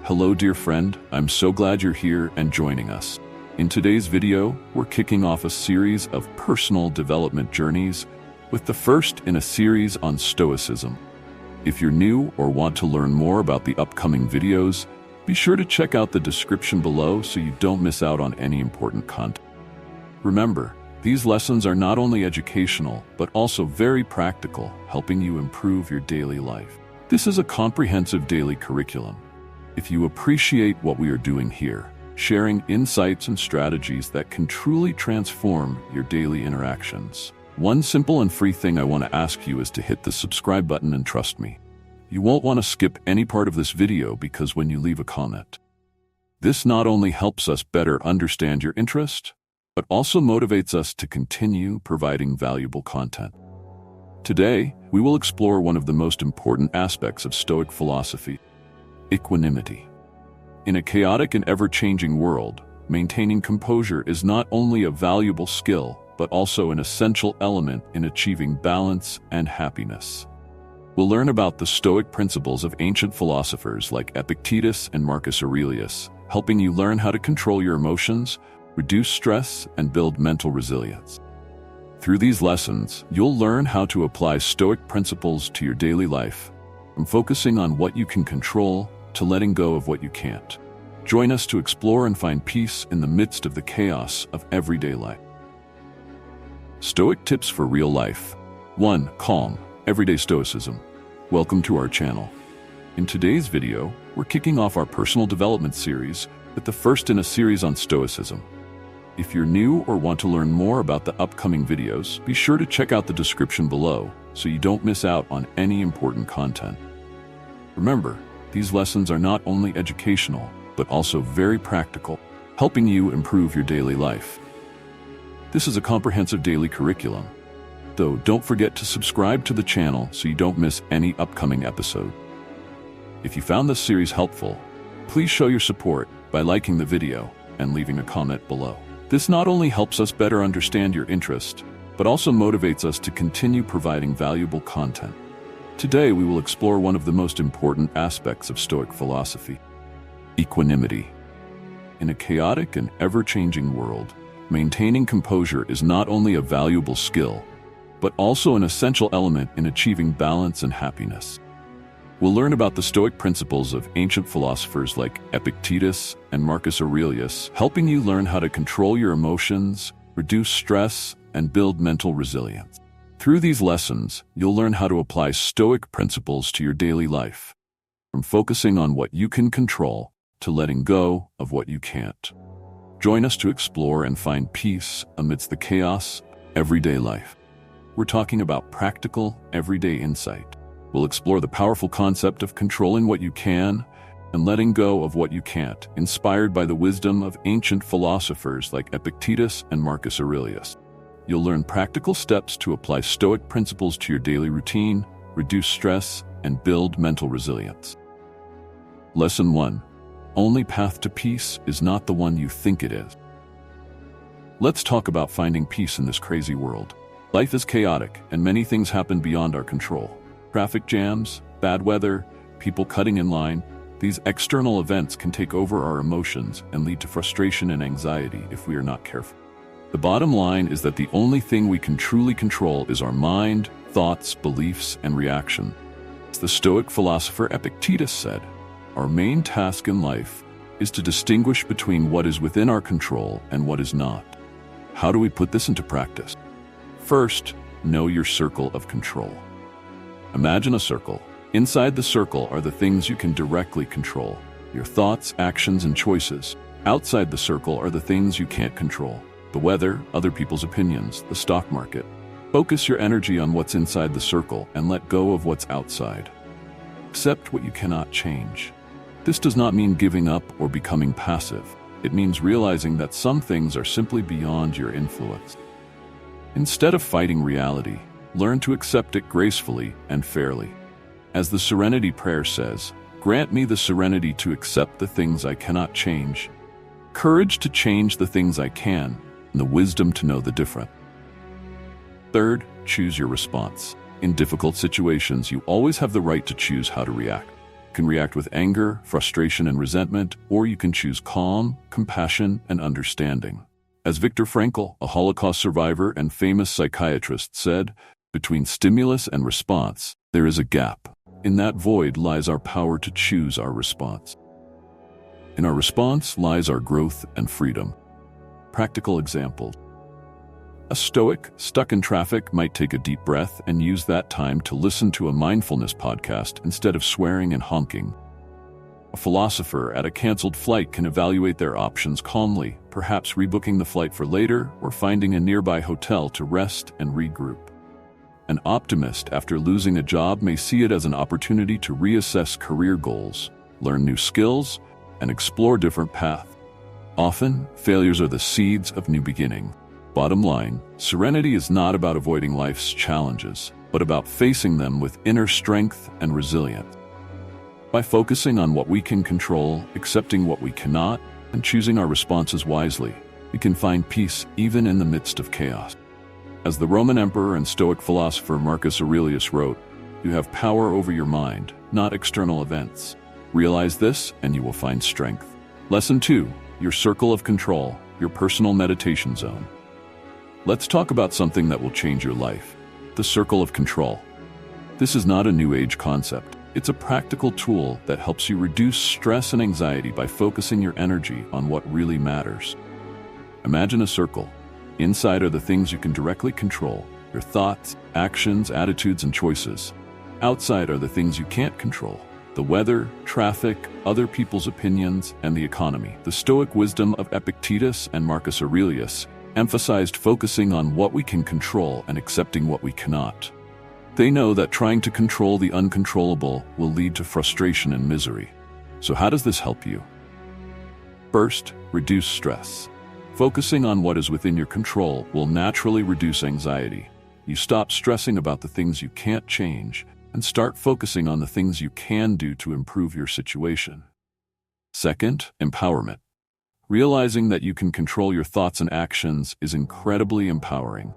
Hello dear friend, I'm so glad you're here and joining us. In today's video, we're kicking off a series of personal development journeys with the first in a series on Stoicism. If you're new or want to learn more about the upcoming videos, be sure to check out the description below so you don't miss out on any important content. Remember, these lessons are not only educational, but also very practical, helping you improve your daily life. This is a comprehensive daily curriculum. If you appreciate what we are doing here, sharing insights and strategies that can truly transform your daily interactions. One simple and free thing I want to ask you is to hit the subscribe button and trust me. You won't want to skip any part of this video because when you leave a comment, this not only helps us better understand your interest, but also motivates us to continue providing valuable content. Today, we will explore one of the most important aspects of Stoic philosophy, equanimity. In a chaotic and ever-changing world, maintaining composure is not only a valuable skill, but also an essential element in achieving balance and happiness. We'll learn about the Stoic principles of ancient philosophers like Epictetus and Marcus Aurelius, helping you learn how to control your emotions, reduce stress, and build mental resilience. Through these lessons, you'll learn how to apply Stoic principles to your daily life, from focusing on what you can control to letting go of what you can't. Join us to explore and find peace in the midst of the chaos of everyday life. Stoic tips for real life. 1. Calm, everyday stoicism. Welcome to our channel. In today's video, we're kicking off our personal development series with the first in a series on Stoicism. If you're new or want to learn more about the upcoming videos, be sure to check out the description below so you don't miss out on any important content. Remember, these lessons are not only educational, but also very practical, helping you improve your daily life. This is a comprehensive daily curriculum, though don't forget to subscribe to the channel so you don't miss any upcoming episode. If you found this series helpful, please show your support by liking the video and leaving a comment below. This not only helps us better understand your interest, but also motivates us to continue providing valuable content. Today, we will explore one of the most important aspects of Stoic philosophy, equanimity. In a chaotic and ever-changing world, maintaining composure is not only a valuable skill, but also an essential element in achieving balance and happiness. We'll learn about the Stoic principles of ancient philosophers like Epictetus and Marcus Aurelius, helping you learn how to control your emotions, reduce stress, and build mental resilience. Through these lessons, you'll learn how to apply Stoic principles to your daily life, from focusing on what you can control to letting go of what you can't. Join us to explore and find peace amidst the chaos of everyday life. We're talking about practical, everyday insight. We'll explore the powerful concept of controlling what you can and letting go of what you can't, inspired by the wisdom of ancient philosophers like Epictetus and Marcus Aurelius. You'll learn practical steps to apply Stoic principles to your daily routine, reduce stress, and build mental resilience. Lesson 1. Only path to peace is not the one you think it is. Let's talk about finding peace in this crazy world. Life is chaotic, and many things happen beyond our control. Traffic jams, bad weather, people cutting in line. These external events can take over our emotions and lead to frustration and anxiety if we are not careful. The bottom line is that the only thing we can truly control is our mind, thoughts, beliefs, and reaction. As the Stoic philosopher Epictetus said, our main task in life is to distinguish between what is within our control and what is not. How do we put this into practice? First, know your circle of control. Imagine a circle. Inside the circle are the things you can directly control, your thoughts, actions, and choices. Outside the circle are the things you can't control. The weather, other people's opinions, the stock market. Focus your energy on what's inside the circle and let go of what's outside. Accept what you cannot change. This does not mean giving up or becoming passive. It means realizing that some things are simply beyond your influence. Instead of fighting reality, learn to accept it gracefully and fairly. As the Serenity Prayer says, grant me the serenity to accept the things I cannot change, courage to change the things I can, and the wisdom to know the difference. Third, choose your response. In difficult situations, you always have the right to choose how to react. can react with anger, frustration, and resentment, or you can choose calm, compassion, and understanding. As Viktor Frankl, a Holocaust survivor and famous psychiatrist, said, "Between stimulus and response, there is a gap. In that void lies our power to choose our response. In our response lies our growth and freedom." Practical examples. A Stoic, stuck in traffic, might take a deep breath and use that time to listen to a mindfulness podcast instead of swearing and honking. A philosopher at a canceled flight can evaluate their options calmly, perhaps rebooking the flight for later or finding a nearby hotel to rest and regroup. An optimist, after losing a job, may see it as an opportunity to reassess career goals, learn new skills, and explore different paths. Often, failures are the seeds of new beginning. Bottom line, serenity is not about avoiding life's challenges, but about facing them with inner strength and resilience. By focusing on what we can control, accepting what we cannot, and choosing our responses wisely, we can find peace even in the midst of chaos. As the Roman emperor and Stoic philosopher Marcus Aurelius wrote, "You have power over your mind, not external events. Realize this and you will find strength." Lesson 2, your circle of control, your personal meditation zone. Let's talk about something that will change your life: the circle of control. This is not a new age concept. It's a practical tool that helps you reduce stress and anxiety by focusing your energy on what really matters. Imagine a circle. Inside are the things you can directly control: your thoughts, actions, attitudes, and choices. Outside are the things you can't control: the weather, traffic, other people's opinions, and the economy. The Stoic wisdom of Epictetus and Marcus Aurelius emphasized focusing on what we can control and accepting what we cannot. They know that trying to control the uncontrollable will lead to frustration and misery. So how does this help you? First, reduce stress. Focusing on what is within your control will naturally reduce anxiety. You stop stressing about the things you can't change and start focusing on the things you can do to improve your situation. Second, empowerment. Realizing that you can control your thoughts and actions is incredibly empowering.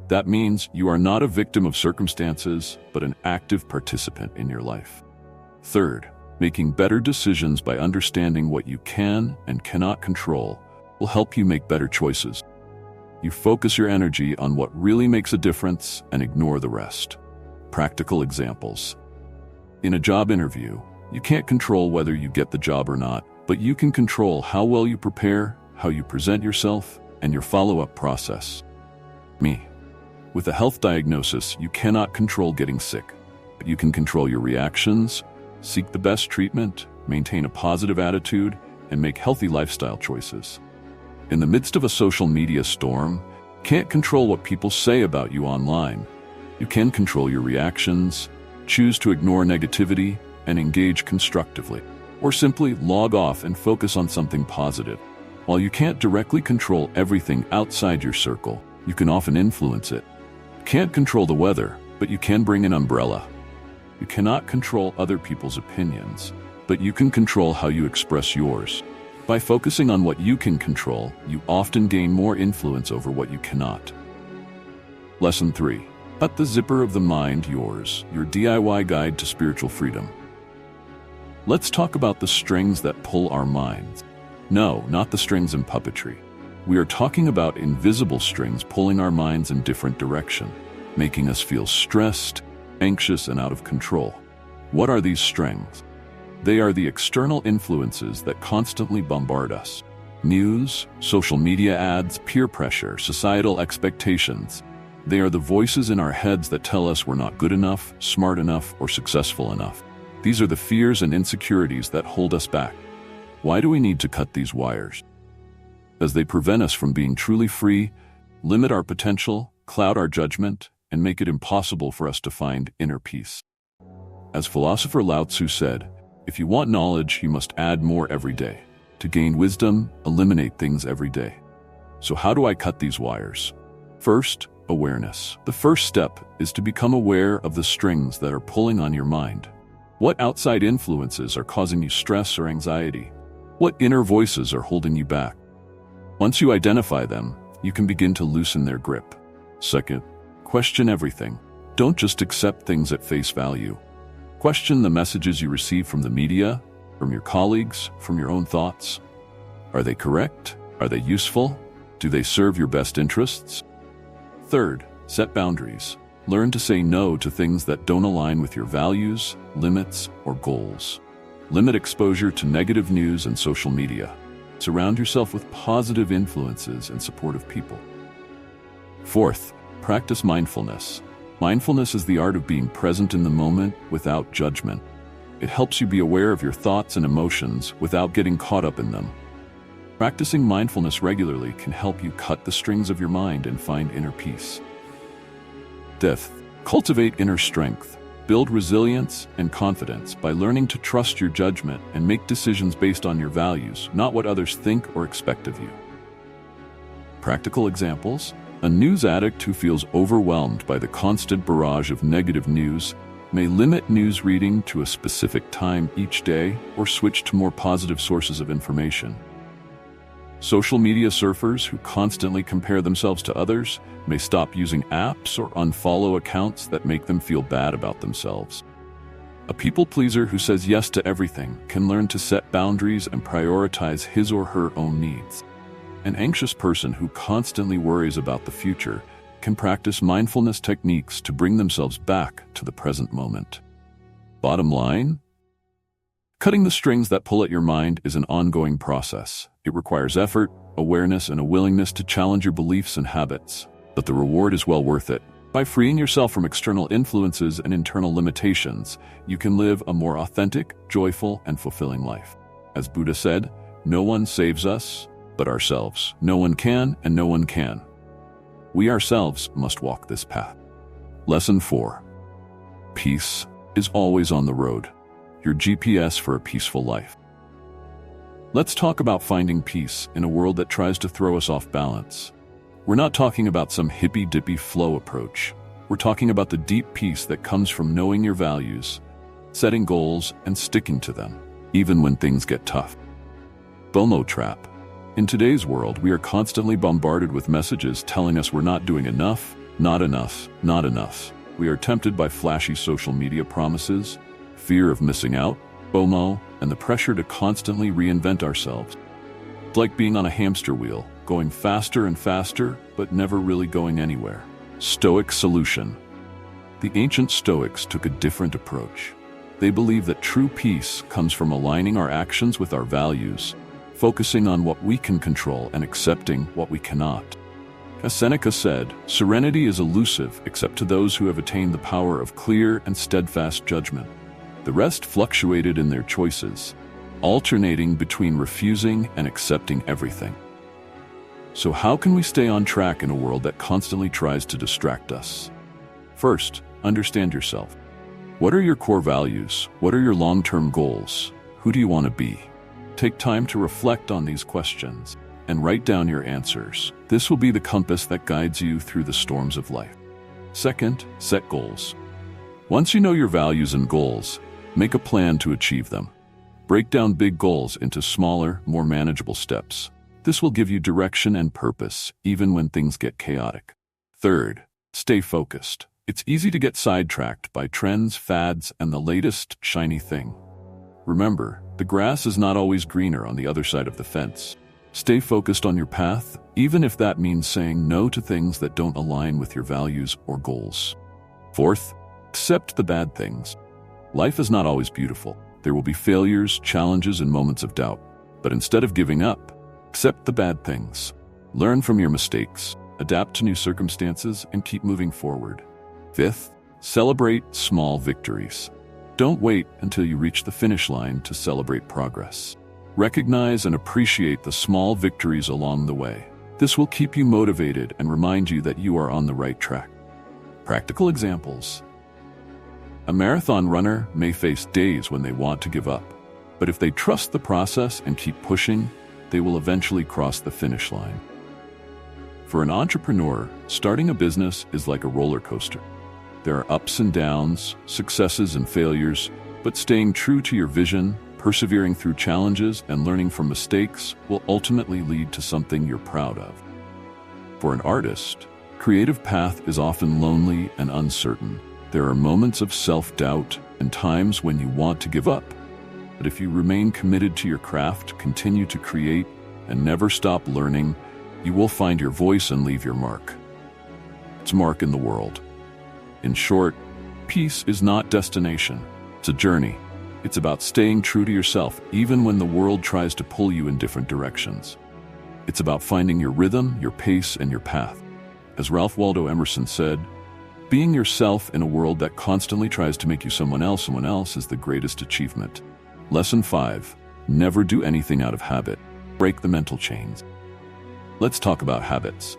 That means you are not a victim of circumstances, but an active participant in your life. Third, making better decisions by understanding what you can and cannot control will help you make better choices. You focus your energy on what really makes a difference and ignore the rest. Practical examples. In a job interview, you can't control whether you get the job or not, but you can control how well you prepare, how you present yourself, and your follow-up process. With a health diagnosis, you cannot control getting sick, but you can control your reactions, seek the best treatment, maintain a positive attitude, and make healthy lifestyle choices. In the midst of a social media storm, you can't control what people say about you online. You can control your reactions, choose to ignore negativity, and engage constructively, or simply log off and focus on something positive. While you can't directly control everything outside your circle, you can often influence it. You can't control the weather, but you can bring an umbrella. You cannot control other people's opinions, but you can control how you express yours. By focusing on what you can control, you often gain more influence over what you cannot. Lesson 3. Cut the zipper of the mind yours, your DIY guide to spiritual freedom. Let's talk about the strings that pull our minds. No, not the strings in puppetry. We are talking about invisible strings pulling our minds in different directions, making us feel stressed, anxious, and out of control. What are these strings? They are the external influences that constantly bombard us. News, social media ads, peer pressure, societal expectations. They are the voices in our heads that tell us we're not good enough, smart enough, or successful enough. These are the fears and insecurities that hold us back. Why do we need to cut these wires? Because they prevent us from being truly free, limit our potential, cloud our judgment, and make it impossible for us to find inner peace. As philosopher Lao Tzu said, if you want knowledge, you must add more every day. To gain wisdom, eliminate things every day. So how do I cut these wires? First, awareness. The first step is to become aware of the strings that are pulling on your mind. What outside influences are causing you stress or anxiety? What inner voices are holding you back? Once you identify them, you can begin to loosen their grip. Second, question everything. Don't just accept things at face value. Question the messages you receive from the media, from your colleagues, from your own thoughts. Are they correct? Are they useful? Do they serve your best interests? Third, set boundaries. Learn to say no to things that don't align with your values, limits, or goals. Limit exposure to negative news and social media. Surround yourself with positive influences and supportive people. Fourth, practice mindfulness. Mindfulness is the art of being present in the moment without judgment. It helps you be aware of your thoughts and emotions without getting caught up in them. Practicing mindfulness regularly can help you cut the strings of your mind and find inner peace. Fifth, cultivate inner strength. Build resilience and confidence by learning to trust your judgment and make decisions based on your values, not what others think or expect of you. Practical examples: a news addict who feels overwhelmed by the constant barrage of negative news may limit news reading to a specific time each day or switch to more positive sources of information. Social media surfers who constantly compare themselves to others may stop using apps or unfollow accounts that make them feel bad about themselves. A people pleaser who says yes to everything can learn to set boundaries and prioritize his or her own needs. An anxious person who constantly worries about the future can practice mindfulness techniques to bring themselves back to the present moment. Bottom line, cutting the strings that pull at your mind is an ongoing process. It requires effort, awareness, and a willingness to challenge your beliefs and habits. But the reward is well worth it. By freeing yourself from external influences and internal limitations, you can live a more authentic, joyful, and fulfilling life. As Buddha said, no one saves us but ourselves. No one can, and no one can. We ourselves must walk this path. Lesson 4. Peace is always on the road. Your GPS for a peaceful life. Let's talk about finding peace in a world that tries to throw us off balance. We're not talking about some hippy-dippy flow approach. We're talking about the deep peace that comes from knowing your values, setting goals, and sticking to them, even when things get tough. FOMO trap. In today's world, we are constantly bombarded with messages telling us we're not doing enough, not enough, not enough. We are tempted by flashy social media promises, fear of missing out, FOMO, and the pressure to constantly reinvent ourselves. It's like being on a hamster wheel, going faster and faster, but never really going anywhere. Stoic solution. The ancient Stoics took a different approach. They believed that true peace comes from aligning our actions with our values, focusing on what we can control and accepting what we cannot. As Seneca said, serenity is elusive except to those who have attained the power of clear and steadfast judgment. The rest fluctuated in their choices, alternating between refusing and accepting everything. So how can we stay on track in a world that constantly tries to distract us? First, understand yourself. What are your core values? What are your long-term goals? Who do you want to be? Take time to reflect on these questions and write down your answers. This will be the compass that guides you through the storms of life. Second, set goals. Once you know your values and goals, make a plan to achieve them. Break down big goals into smaller, more manageable steps. This will give you direction and purpose, even when things get chaotic. Third, stay focused. It's easy to get sidetracked by trends, fads, and the latest shiny thing. Remember, the grass is not always greener on the other side of the fence. Stay focused on your path, even if that means saying no to things that don't align with your values or goals. Fourth, accept the bad things. Life is not always beautiful. There will be failures, challenges, and moments of doubt. But instead of giving up, accept the bad things. Learn from your mistakes, adapt to new circumstances, and keep moving forward. Fifth, celebrate small victories. Don't wait until you reach the finish line to celebrate progress. Recognize and appreciate the small victories along the way. This will keep you motivated and remind you that you are on the right track. Practical examples. A marathon runner may face days when they want to give up, but if they trust the process and keep pushing, they will eventually cross the finish line. For an entrepreneur, starting a business is like a roller coaster. There are ups and downs, successes and failures, but staying true to your vision, persevering through challenges, and learning from mistakes will ultimately lead to something you're proud of. For an artist, creative path is often lonely and uncertain. There are moments of self-doubt and times when you want to give up. But if you remain committed to your craft, continue to create, and never stop learning, you will find your voice and leave your mark. Its mark in the world. In short, peace is not destination. It's a journey. It's about staying true to yourself, even when the world tries to pull you in different directions. It's about finding your rhythm, your pace, and your path. As Ralph Waldo Emerson said, being yourself in a world that constantly tries to make you someone else is the greatest achievement. Lesson 5. Never do anything out of habit. Break the mental chains. Let's talk about habits.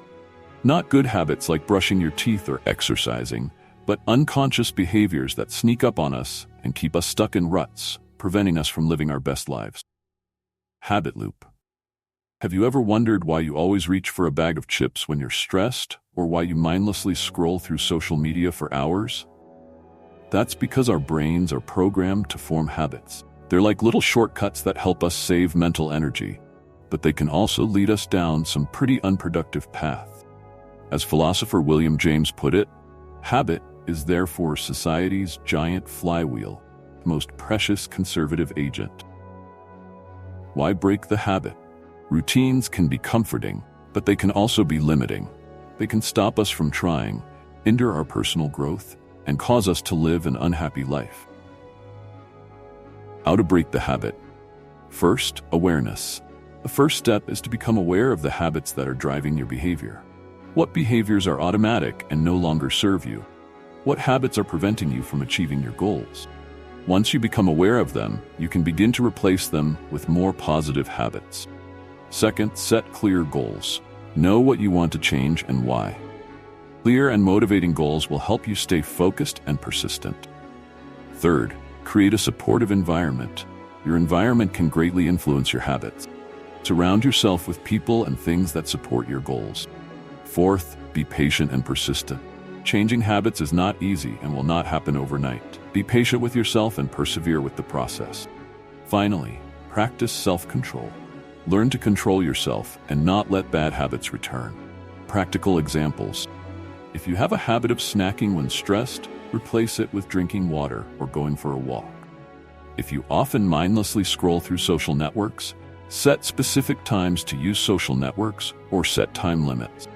Not good habits like brushing your teeth or exercising, but unconscious behaviors that sneak up on us and keep us stuck in ruts, preventing us from living our best lives. Habit loop. Have you ever wondered why you always reach for a bag of chips when you're stressed, or why you mindlessly scroll through social media for hours? That's because our brains are programmed to form habits. They're like little shortcuts that help us save mental energy, but they can also lead us down some pretty unproductive paths. As philosopher William James put it, habit is therefore society's giant flywheel, the most precious conservative agent. Why break the habit? Routines can be comforting, but they can also be limiting. They can stop us from trying, hinder our personal growth, and cause us to live an unhappy life. How to break the habit? First, awareness. The first step is to become aware of the habits that are driving your behavior. What behaviors are automatic and no longer serve you? What habits are preventing you from achieving your goals? Once you become aware of them, you can begin to replace them with more positive habits. Second, set clear goals. Know what you want to change and why. Clear and motivating goals will help you stay focused and persistent. Third, create a supportive environment. Your environment can greatly influence your habits. Surround yourself with people and things that support your goals. Fourth, be patient and persistent. Changing habits is not easy and will not happen overnight. Be patient with yourself and persevere with the process. Finally, practice self-control. Learn to control yourself and not let bad habits return. Practical examples. If you have a habit of snacking when stressed, replace it with drinking water or going for a walk. If you often mindlessly scroll through social networks, set specific times to use social networks or set time limits.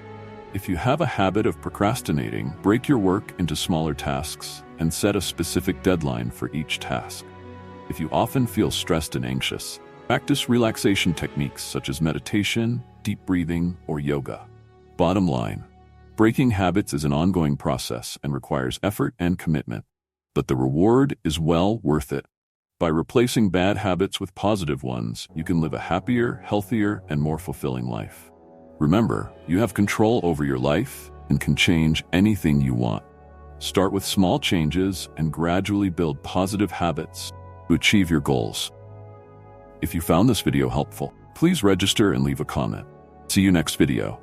If you have a habit of procrastinating, break your work into smaller tasks and set a specific deadline for each task. If you often feel stressed and anxious, practice relaxation techniques such as meditation, deep breathing, or yoga. Bottom line, breaking habits is an ongoing process and requires effort and commitment, but the reward is well worth it. By replacing bad habits with positive ones, you can live a happier, healthier, and more fulfilling life. Remember, you have control over your life and can change anything you want. Start with small changes and gradually build positive habits to achieve your goals. If you found this video helpful, please register and leave a comment. See you next video.